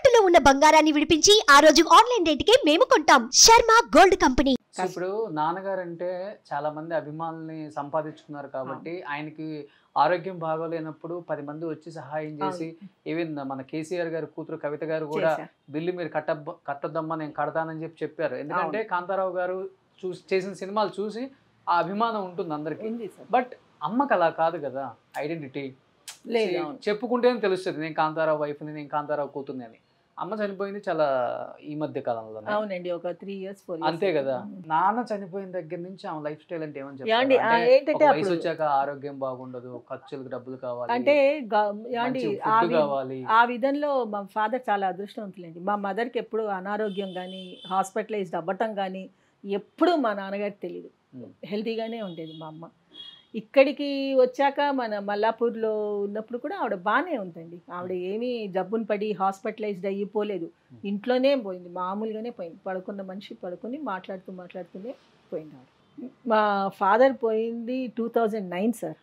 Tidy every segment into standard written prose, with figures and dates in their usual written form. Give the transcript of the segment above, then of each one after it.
తాకట్టులో ఉన్న బంగారాన్ని విడిపించి ఆ రోజు ఆన్లైన్ రేటుకే మేము కొంటాం. Sharma gold company. ఇప్పుడు నాన్నగారు అంటే చాలా మంది అభిమానుల్ని సంపాదించుకున్నారు కాబట్టి ఆయనకి ఆరోగ్యం బాగోలేనప్పుడు 10 మంది వచ్చి సహాయం చేసి ఈవెన్ మన కేసీఆర్ గారు కూతురు కవిత గారు కూడా బిల్లు మీరు కట్టొద్దమ్మా నేను కడతానని చెప్పారు. ఎందుకంటే కాంతారావు గారు చేసిన సినిమాలు చూసి ఆ అభిమానం ఉంటుంది అందరికి. బట్ అమ్మకి అలా కాదు కదా ఐడెంటిటీ. చెప్పుకుంటేనే తెలుస్తుంది నేను కాంతారావు వైఫ్ని, నేను కాంతారావు కూతుర్ని అని. అమ్మ చనిపోయింది చాలా ఈ మధ్య కాలంలో. అవునండి, ఒక 3 years 4 years అంతే కదా. నాన్న చనిపోయిన దగ్గర నుంచి ఆమె లైఫ్ స్టైల్ అంటే ఏమని చెప్తారు? వయసు వచ్చాక ఆరోగ్యం బాగుండదు, ఖర్చులకు డబ్బులు కావాలి అంటే కావాలి. ఆ విధంలో మా ఫాదర్ చాలా అదృష్టవంతులండి. మా మదర్కి ఎప్పుడు అనారోగ్యం కానీ హాస్పిటలైజ్డ్ అవ్వటం కానీ ఎప్పుడు మా నాన్నగారికి తెలియదు. హెల్తీగానే ఉండేది మా అమ్మ. ఇక్కడికి వచ్చాక మన మల్లాపూర్లో ఉన్నప్పుడు కూడా ఆవిడ బాగానే ఉందండి. ఆవిడ ఏమీ జబ్బును పడి హాస్పిటలైజ్డ్ అయిపోలేదు, ఇంట్లోనే పోయింది, మామూలుగానే పోయింది. పడుకున్న మనిషి పడుకుని మాట్లాడుతూనే పోయింది ఆవిడ. మా ఫాదర్ పోయింది 2009 సార్.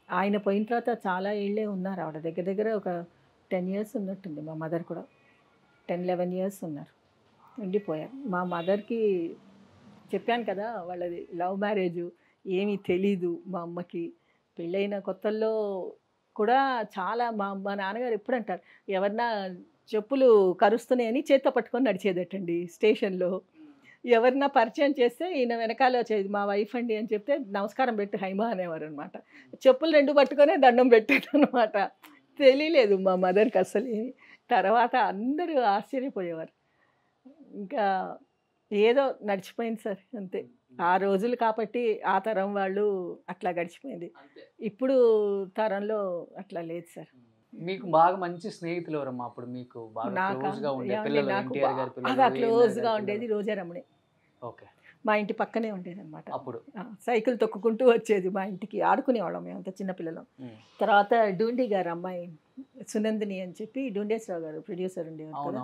ఆయన పోయిన తర్వాత చాలా ఏళ్ళే ఉన్నారు ఆవిడ. దగ్గర ఒక 10 years ఉన్నట్టుంది. మా మదర్ కూడా 10-11 years ఉన్నారు, ఉండిపోయారు. మా మదర్కి చెప్పాను కదా వాళ్ళది లవ్ మ్యారేజ్, ఏమీ తెలీదు. మా అమ్మకి పెళ్ళైన కొత్తల్లో కూడా చాలా మా నాన్నగారు ఎప్పుడు అంటారు, ఎవరన్నా చెప్పులు కరుస్తున్నాయని చేత్తో పట్టుకొని నడిచేదటండి స్టేషన్లో. ఎవరన్నా పరిచయం చేస్తే ఈయన వెనకాల వచ్చేది, మా వైఫ్ అండి అని చెప్తే నమస్కారం పెట్టు హైమా అనేవారు అనమాట. చెప్పులు 2 పట్టుకొనే దండం పెట్టాడు అనమాట. తెలియలేదు మా మదర్కి అసలు. తర్వాత అందరూ ఆశ్చర్యపోయేవారు. ఇంకా ఏదో నడిచిపోయింది సార్, అంతే. ఆ రోజులు కాబట్టి ఆ తరం వాళ్ళు అట్లా గడిచిపోయింది. ఇప్పుడు తరంలో అట్లా లేదు సార్. మీకు బాగా మంచి స్నేహితులు ఎవరమ్మా అప్పుడు? మీకు బాగా క్లోజ్గా ఉండేది రోజారమణి. ఓకే. మా ఇంటి పక్కనే ఉండేది అనమాట. అప్పుడు సైకిల్ తొక్కుకుంటూ వచ్చేది మా ఇంటికి, ఆడుకునేవాళ్ళం మేమంతా చిన్నపిల్లలం. తర్వాత డూండి గారు అమ్మాయి సునందిని అని చెప్పి డూండేశ్వరరావు గారు ప్రొడ్యూసర్ ఉండేవారు కదా,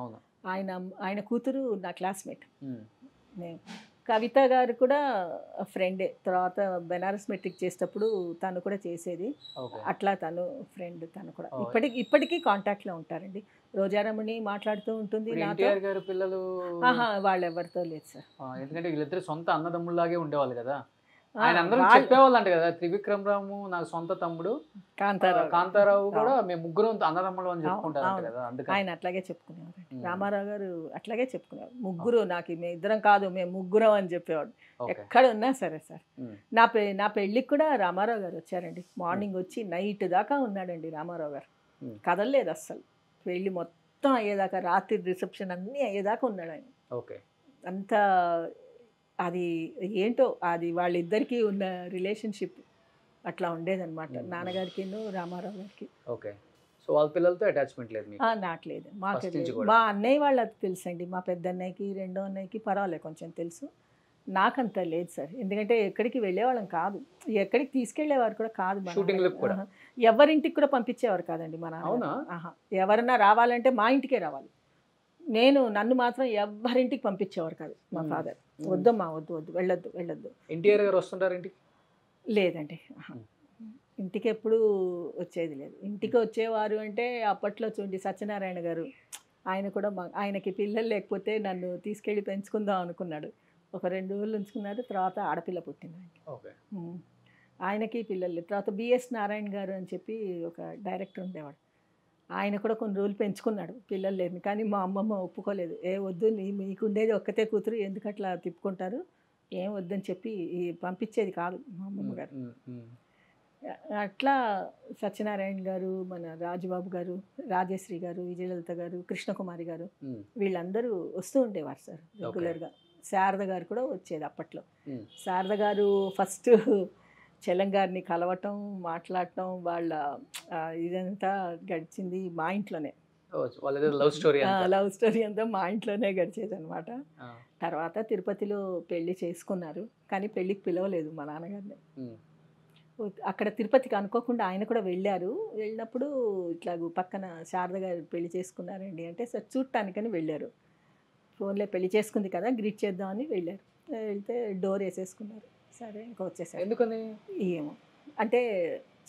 ఆయన కూతురు నా క్లాస్మేట్. నేను కవిత గారు కూడా ఫ్రెండే. తర్వాత బెనారస్ మెట్రిక్ చేసేటప్పుడు తను కూడా చేసేది అట్లా, తను ఫ్రెండ్. తను కూడా ఇప్పటికీ కాంటాక్ట్లో ఉంటారండి. రోజారమణి మాట్లాడుతూ ఉంటుంది నాతో. పిల్లలు వాళ్ళు ఎవరితో లేదు సార్, ఎందుకంటే వీళ్ళిద్దరు సొంత అన్నదమ్ముల్లాగే ఉండేవాళ్ళు కదా. ఆయన అందరూ చెప్పేవాళ్ళు అంట కదా, త్రివిక్రమ్ రాము నాకు సొంత తమ్ముడు, కాంతారావు కూడా మేము ముగ్గురు అన్నదమ్ములు అని చెప్పుకుంటారు కదా. అందుకే ఆయన అట్లాగే చెప్పుకునేవారు. రామారావు గారు అట్లాగే చెప్పుకునేవారు, ముగ్గురు, నాకు మేము ఇద్దరం కాదు మేము ముగ్గురం అని చెప్పేవాడు. ఎక్కడ ఉన్నా సరే సార్. నా పెళ్ళికి కూడా రామారావు గారు వచ్చారండి. మార్నింగ్ వచ్చి నైట్ దాకా ఉన్నాడండి రామారావు గారు, కదలలేదు అస్సలు. పెళ్ళి మొత్తం అయ్యేదాకా, రాత్రి రిసెప్షన్ అన్నీ అయ్యేదాకా ఉన్నాడు ఆయన. ఓకే. అంత అది ఏంటో, అది వాళ్ళిద్దరికీ ఉన్న రిలేషన్షిప్ అట్లా ఉండేదన్నమాట, నాన్నగారికి రామారావు గారికి. ఓకే. సో వాళ్ళ పిల్లలతో అటాచ్మెంట్ లేదు మీకు? నాకు లేదు. మా అన్నయ్య వాళ్ళకి తెలుసండి, మా పెద్ద అన్నయ్యకి రెండో అన్నయ్యకి పర్వాలేదు కొంచెం తెలుసు. నాకంత లేదు సార్, ఎందుకంటే ఎక్కడికి వెళ్ళేవాళ్ళం కాదు, ఎక్కడికి తీసుకెళ్లేవారు కూడా కాదు. ఎవరింటికి కూడా పంపించేవారు కాదండి మా నాన్న. ఎవరన్నా రావాలంటే మా ఇంటికే రావాలి. నన్ను మాత్రం ఎవరింటికి పంపించేవారు కాదు మా ఫాదర్. వద్దమ్మా వద్దు వెళ్ళొద్దు. ఎన్టీఆర్ గారు వస్తుంటారు ఇంటికి? లేదండి, ఇంటికి ఎప్పుడు వచ్చేది లేదు. ఇంటికి వచ్చేవారు అంటే అప్పట్లో చూడండి సత్యనారాయణ గారు, ఆయన కూడా ఆయనకి పిల్లలు లేకపోతే నన్ను తీసుకెళ్ళి పెంచుకుందాం అనుకున్నాడు. ఒక 2 రోజులు ఉంచుకున్నాడు, తర్వాత ఆడపిల్ల పుట్టింది ఆయనకి. ఆయనకి పిల్లలు లేదు. తర్వాత బిఎస్ నారాయణ గారు అని చెప్పి ఒక డైరెక్టర్ ఉండేవాడు, ఆయన కూడా కొన్ని రోజులు పెంచుకున్నాడు, పిల్లలు లేని. కానీ మా అమ్మమ్మ ఒప్పుకోలేదు. వద్దు, మీకు ఉండేది ఒక్కతే కూతురు, ఎందుకు అట్లా తిప్పుకుంటారు, ఏం వద్దని చెప్పి పంపించేది కాదు మా అమ్మమ్మ గారు. అట్లా సత్యనారాయణ గారు, మన రాజుబాబు గారు, రాజశ్రీ గారు, విజయలలిత గారు, కృష్ణకుమారి గారు, వీళ్ళందరూ వస్తూ ఉండేవారు సార్ రెగ్యులర్గా. శారద గారు కూడా వచ్చేది అప్పట్లో. శారద గారు ఫస్ట్ చెల్లం గారిని కలవటం, మాట్లాడటం, వాళ్ళ ఇదంతా గడిచింది మా ఇంట్లోనే. లవ్ స్టోరీ అంతా మా ఇంట్లోనే గడిచేది అనమాట. తర్వాత తిరుపతిలో పెళ్లి చేసుకున్నారు, కానీ పెళ్ళికి పిలవలేదు మా నాన్నగారిని. అక్కడ తిరుపతికి అనుకోకుండా ఆయన కూడా వెళ్ళారు. వెళ్ళినప్పుడు ఇట్లా పక్కన శారద గారు పెళ్లి చేసుకున్నారండి అంటే సార్ చూడటానికని వెళ్ళారు. ఫోన్లో పెళ్లి చేసుకుంది కదా గ్రీట్ చేద్దామని వెళ్ళారు. వెళ్తే డోర్ వేసేసుకున్నారు. సరే ఇంకా వచ్చేసారు. ఎందుకని ఏమో, అంటే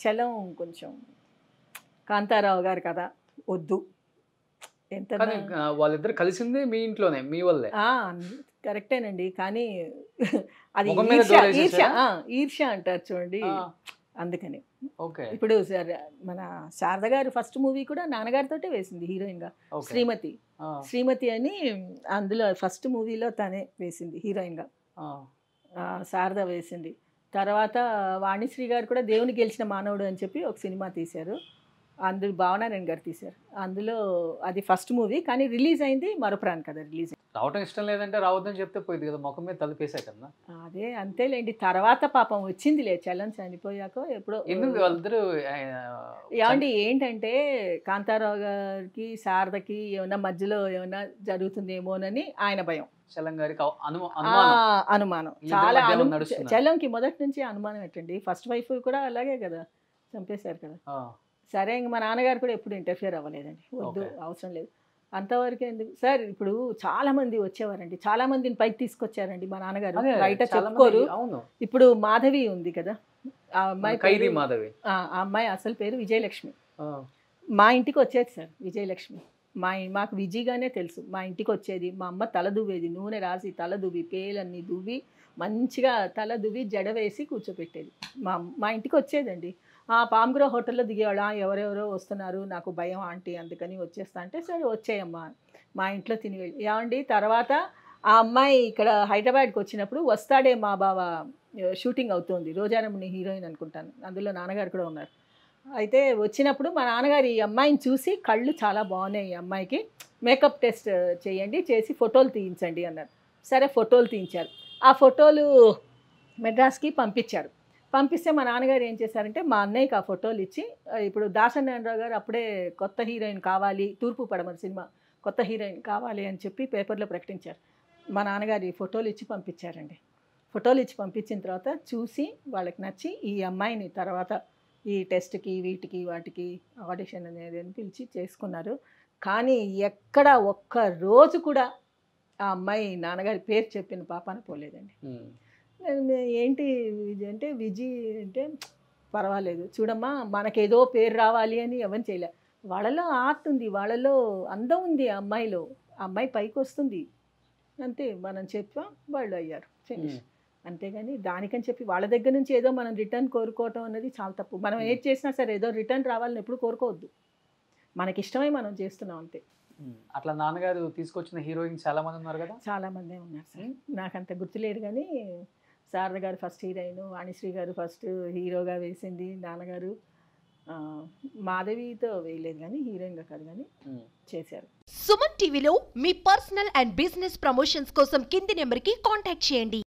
చలం కొంచెం కాంతారావు గారు కదా, వద్దు ఎంత కానీ వాళ్ళిద్దరు కలిసింది మీ ఇంట్లోనే, మీ వల్లే. కరెక్టేనండి, కానీ అది ముఖం మీద ఈర్ష్య డోర్ ఈర్ష్య వేసేసారా? ఈర్ష్య అంటారు చూడండి, ఆ, అందుకని. ఓకే ఇప్పుడు మన శారద గారు ఫస్ట్ మూవీ కూడా నాన్నగారితోటే వేసింది హీరోయిన్ గా, ఓకే. శ్రీమతి. ఆ, శ్రీమతి అని అందులో ఫస్ట్ మూవీలో తనే వేసింది హీరోయిన్ గా, ఆ, శారద వేసింది. తర్వాత వాణిశ్రీ గారు కూడా దేవుని గెలిచిన మానవుడు అని చెప్పి ఒక సినిమా తీశారు, అందులో భావనారాయణ గారు తీశారు. అందులో అది ఫస్ట్ మూవీ, కానీ రిలీజ్ అయింది మరపురాను కదా రిలీజ్. రావటం ఇష్టం లేదంటే రావద్దని చెప్తే పోయింది కదా, ముఖం మీద తలుపేసా కదా. అదే అంతేలేండి, తర్వాత పాపం వచ్చిందిలే చలం చనిపోయాక ఎప్పుడో. ఎందుకు వాళ్ళిద్దరు ఏమండి ఏంటంటే కాంతారావు గారికి శారదకి ఏమన్నా మధ్యలో ఏమన్నా జరుగుతుందేమోనని ఆయన భయం, చలం గారికి అనుమానం వీళ్ళిద్దరి చాలా మధ్య ఏమన్నా నడుస్తుందా? చలంకి మొదటి నుంచి అనుమానం ఏంటండి, ఫస్ట్ వైఫ్ కూడా అలాగే కదా చంపేశారు కదా. సరే ఇంక మా నాన్నగారు కూడా ఎప్పుడు ఇంటర్ఫియర్ అవ్వలేదండి, వద్దు Okay. అవసరం లేదు అంతవరకు ఎందుకు సార్. ఇప్పుడు చాలా మంది వచ్చేవారండి, చాలా మందిని పైకి తీసుకొచ్చారండి మా నాన్నగారు, అదే, బయట చాలా చెప్పుకోరు. మంది- అవును, ఇప్పుడు మాధవి ఉంది కదా, ఆ అమ్మాయి ఖైదీ పేరు- మాధవి. ఆ అమ్మాయి అసలు పేరు విజయలక్ష్మి. ఆ, మా ఇంటికి వచ్చేది సార్ విజయలక్ష్మి, మాకు విజీగానే తెలుసు. మా ఇంటికి వచ్చేది, మా అమ్మ తల దువ్వేది, నూనె రాసి తల దువ్వి, పేలన్నీ దువ్వి మంచిగా తల దువ్వి జడ వేసి కూర్చోపెట్టేది. మా ఇంటికి వచ్చేదండి. పామ్గ్రో హోటల్లో దిగేవాళ్ళ, ఎవరెవరో వస్తున్నారు నాకు భయం ఆంటీ అందుకని వచ్చేస్తా అంటే, సరే వచ్చేయమ్మా మా ఇంట్లో తిని వెళ్ళి. ఏమండి తర్వాత ఆ అమ్మాయి ఇక్కడ హైదరాబాద్కి వచ్చినప్పుడు వస్తాడే మా బావ షూటింగ్ అవుతుంది, రోజారమణి హీరోయిన్ అనుకుంటాను, అందులో నాన్నగారు కూడా ఉన్నారు. అయితే వచ్చినప్పుడు మా నాన్నగారు ఈ అమ్మాయిని చూసి కళ్ళు చాలా బాగున్నాయి ఈ అమ్మాయికి, మేకప్ టెస్ట్ చేయండి, చేసి ఫోటోలు తీయించండి అన్నారు. సరే ఫోటోలు తీయించారు. ఆ ఫోటోలు మెడ్రాస్కి పంపించారు. పంపిస్తే మా నాన్నగారు ఏం చేశారంటే మా అన్నయ్యకి ఆ ఫోటోలు ఇచ్చి, ఇప్పుడు దాసనారాయణరావు గారు అప్పుడే కొత్త హీరోయిన్ కావాలి, తూర్పు పడమర సినిమా కొత్త హీరోయిన్ కావాలి అని చెప్పి పేపర్లో ప్రకటించారు. మా నాన్నగారు ఈ ఫోటోలు ఇచ్చి పంపించారండి. ఫోటోలు ఇచ్చి పంపించిన తర్వాత చూసి వాళ్ళకి నచ్చి ఈ అమ్మాయిని తర్వాత ఈ టెస్ట్కి వీటికి వాటికి ఆడిషన్ అనేది పిలిచి చేసుకున్నారు. కానీ ఎక్కడ ఒక్క రోజు కూడా ఆ అమ్మాయి నాన్నగారి పేరు చెప్పిన పాపాన పోలేదండి. ఏంటి అంటే విజి అంటే పర్వాలేదు చూడమ్మా, మనకేదో పేరు రావాలి అని ఎవరిని చేయలే. వాళ్ళలో ఆర్ట్ ఉంది, వాళ్ళలో అందం ఉంది, ఆ అమ్మాయిలో, ఆ అమ్మాయి పైకి వస్తుంది అంతే. మనం చెప్పాం, వాళ్ళు అయ్యారు, ఫినిష్. అంతేగాని దానికని చెప్పి వాళ్ళ దగ్గర నుంచి ఏదో మనం రిటర్న్ కోరుకోవటం అనేది చాలా తప్పు. మనం ఏది చేసినా సరే ఏదో రిటర్న్ రావాలని ఎప్పుడు కోరుకోవద్దు, మనకి ఇష్టమై మనం చేస్తున్నాం అంతే. అట్లా నాన్నగారు తీసుకొచ్చిన హీరోయిన్ చాలా మంది ఉన్నారు కదా. చాలా మందే ఉన్నారు సార్, నాకు అంత గుర్తులేదు కానీ శారద గారు ఫస్ట్ హీరోయిన్, వాణిశ్రీ గారు ఫస్ట్ హీరోగా వేసింది, నాన్నగారు మాధవితో వేయలేదు కానీ హీరోయిన్గా కాదు కానీ చేశారు. సుమన్ టీవీలో మీ పర్సనల్ అండ్ బిజినెస్ ప్రమోషన్స్ కోసం కింది నెంబర్కి కాంటాక్ట్ చేయండి.